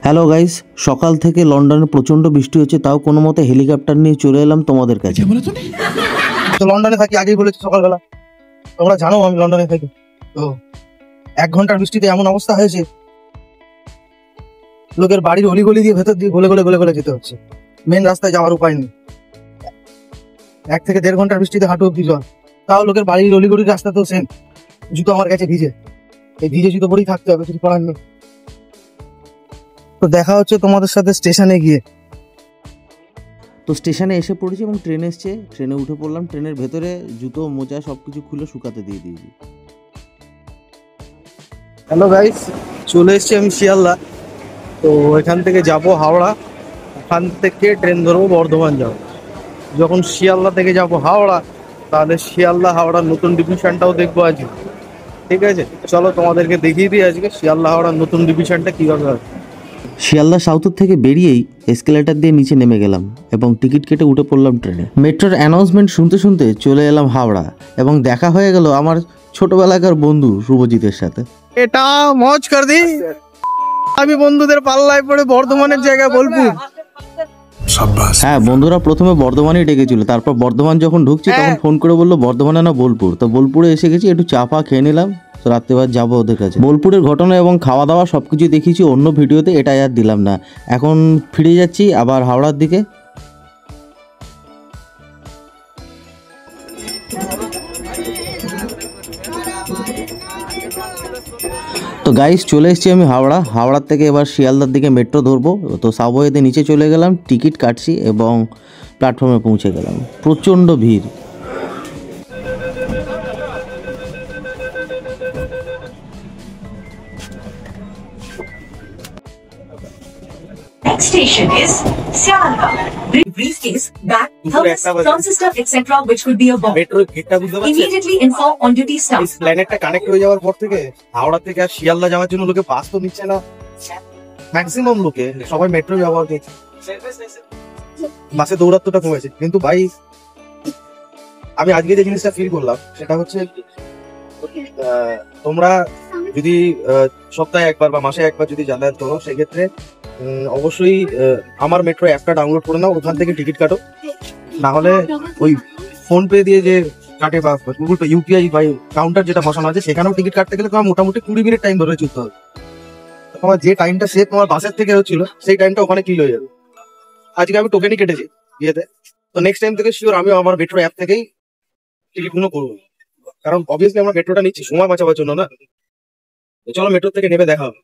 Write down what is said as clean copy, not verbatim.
Hello guys, সকাল থেকে লন্ডনে প্রচন্ড বৃষ্টি হচ্ছে, তাও কোনো মতে হেলিকপ্টার নিয়ে চলে এলাম তোমাদের কাছে। তো লন্ডনে থাকি, আগেই বলেছি সকালবেলা, তোমরা জানো আমি লন্ডনে থাকি। তো 1 ঘন্টার বৃষ্টিতে এমন অবস্থা হয়েছে, লোকের বাড়ির অলিগলি দিয়ে ভেতর দিয়ে গলে গলে গলে গলে যেতে হচ্ছে, মেন রাস্তায় যাওয়ার উপায় নেই। 1 থেকে 1.5 ঘন্টার বৃষ্টিতে হাঁটু অব্দি জল, তাও লোকের বাড়ির অলিগলির রাস্তা তো সেম। জুতো আমার কাছে ভিজে, এই ভিজে জুতো পরেই থাকতে হবে, কিছু করার নেই। তো দেখা হচ্ছে তোমাদের সাথে স্টেশনে গিয়ে। তো স্টেশনে এসে পড়েছি এবং ট্রেন এসছে, ট্রেনে উঠে পড়লাম। ট্রেনের ভেতরে জুতো মোজা সবকিছু খুলে শুকাতে দিয়ে দিয়েছি। হ্যালো গাইস, চলে এসছি আমি শিয়ালদা। তো এখান থেকে যাব হাওড়া, ওখান থেকে ট্রেন ধরবো বর্ধমান যাবো। যখন শিয়ালদা থেকে যাব হাওড়া, তাহলে শিয়ালদা হাওড়ার নতুন ডিভিশনটাও দেখবো আজকে। ঠিক আছে, চলো তোমাদেরকে দেখিয়ে দিই আজকে শিয়ালদা হাওড়ার নতুন ডিভিশনটা কীভাবে হয়। শিয়ালদা সাউথের থেকে বেরিয়েই এসকেলেটার দিয়ে নিচে নেমে গেলাম এবং টিকিট কেটে উঠে পড়লাম ট্রেনে। মেট্রোর অ্যানাউন্সমেন্ট শুনতে শুনতে চলে এলাম হাওড়া এবং দেখা হয়ে গেল আমার ছোটবেলাকার বন্ধু শুভজিতের সাথে। এটা মজ কর দি, আমি বন্ধুদের পাল্লায় পড়ে বর্ধমানের জায়গায় বোলপুর। হ্যাঁ, বন্ধুরা প্রথমে বর্ধমানেই ডেকেছিল, তারপর বর্ধমান যখন ঢুকছি তখন ফোন করে বললো বর্ধমানে না বোলপুর। তো বোলপুরে এসে গেছি, একটু চা ফা খেয়ে নিলাম। তো রাত্রেবার যাবো ওদের কাছে। বোলপুরের ঘটনা এবং খাওয়া দাওয়া সবকিছু দেখিয়েছি অন্য ভিডিওতে, এটা আর দিলাম না। এখন ফিরে যাচ্ছি আবার হাওড়ার দিকে। তো গাইস, চলে এসেছি আমি হাওড়ার থেকে এবার শিয়ালদার দিকে মেট্রো ধরবো। তো সাবওয়েতে নিচে চলে গেলাম, টিকিট কাটছি এবং প্ল্যাটফর্মে পৌঁছে গেলাম। প্রচণ্ড ভিড়। Next station is Sialda. Briefcase, bag, thermos, transistor, etc., which will be a bomb. মেট্রোর গেটটা বুঝতে পারছি। Immediately inform on duty staff. এই প্ল্যানেটটা কানেক্ট হয়ে যাওয়ার পর থেকে হাওড়া থেকে আর শিয়ালদা যাওয়ার জন্য লোকে বাস তো নিচ্ছে না, ম্যাক্সিমাম লোকে সবাই মেট্রো ব্যবহার করছে। বাসে দৌড়াত্মটা কমেছে, কিন্তু ভাই আমি আজকে যে জিনিসটা ফিল করলাম সেটা হচ্ছে তোমরা যদি সপ্তাহে একবার বা মাসে একবার যদি যাতায়াত করো, সেক্ষেত্রে অবশ্যই আমার মেট্রো অ্যাপটা ডাউনলোড করে নাও, ওখান থেকে টিকিট কাটো। না হলে ওই ফোন পে দিয়ে যে কাটে বা গুগল পে ইউপিআই বা কাউন্টার যেটা বসানো আছে, সেখানেও টিকিট কাটতে গেলে তোমার মোটামুটি 20 মিনিট টাইম ধরে চলতে হবে। তোমার যে টাইমটা সেভ তোমার বাসের থেকে হচ্ছিল, সেই টাইমটা ওখানে কিল হয়ে যাবে। আজকে আমি টোকেনই কেটেছি ইয়েতে। তো নেক্সট টাইম থেকে শিওর আমি আমার মেট্রো অ্যাপ থেকেই টিকিটগুলো করবো, কারণ অবভিয়াসলি আমরা মেট্রোটা নিচ্ছি সময় বাঁচাবার জন্য না। চলো মেট্রো থেকে নেমে দেখা হবে।